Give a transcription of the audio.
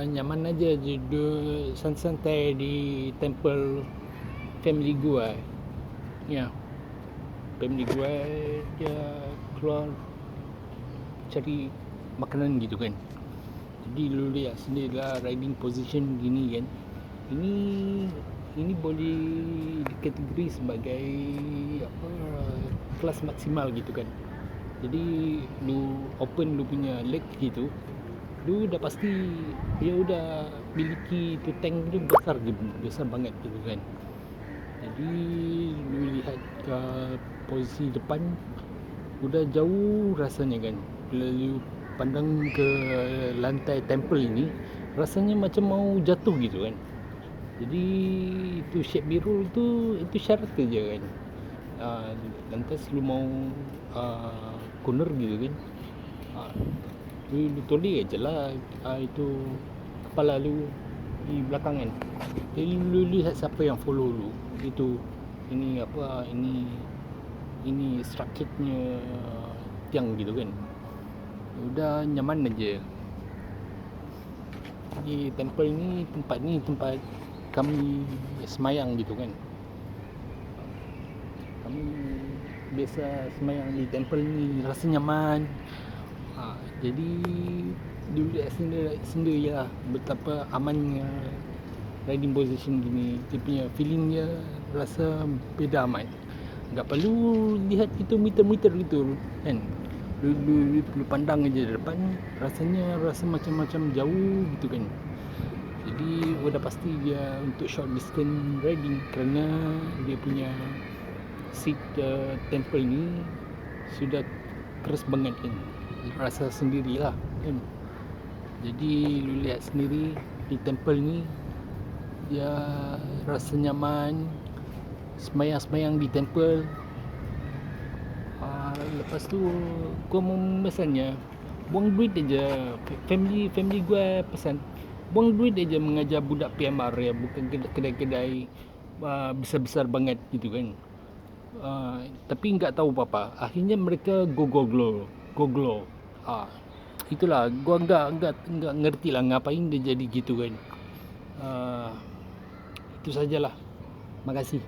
nyaman aja duduk santai-santai di temple family gua. Ya, family gua dia keluar cari makanan gitu kan. Jadi lu lihat sendiri lah riding position gini kan. Ini boleh dikategori sebagai apa, kelas maksimal gitu kan. Jadi lu open lu punya leg gitu, lu dah pasti dia udah miliki tu tank tu besar banget gitu kan. Jadi lu lihat ke posisi depan udah jauh rasanya kan. Bila lu pandang ke lantai temple ini rasanya macam mau jatuh gitu kan. Jadi itu shape mirror tu itu syarat saja kan. Lantas lu mau corner gitu kan. Lu toleh aje lah itu kepala lu di belakang kan. Jadi lu lihat siapa yang follow lu. Itu ini apa ini structure-nya tiang gitu kan. Udah nyaman aja. Di temple ni tempat kami semayang gitu kan. Kami biasa semayang di temple ni rasa nyaman. Jadi dulu lihat sendiri lah betapa amannya riding position gini. Dia punya feeling dia rasa beda amat. Tak perlu lihat itu meter-meter gitu kan. Lu pandang aja depan rasanya rasa macam-macam jauh gitu kan. Jadi udah pasti dia untuk short distance riding kerana dia punya seat temple ni sudah keras banget kan. Rasa sendirilah kan. Jadi lu lihat sendiri di temple ni dia rasa nyaman semayang-semayang di temple. Lepas tu gua mau memesannya buang duit aja. Family gua pesan buang duit aja mengajar budak PMR ya, bukan kedai-kedai besar-besar banget gitu kan. Tapi enggak tahu apa-apa. Akhirnya mereka go glow. Itulah gua enggak ngerti lah ngapain dia jadi gitu kan. Itu sajalah. Makasih.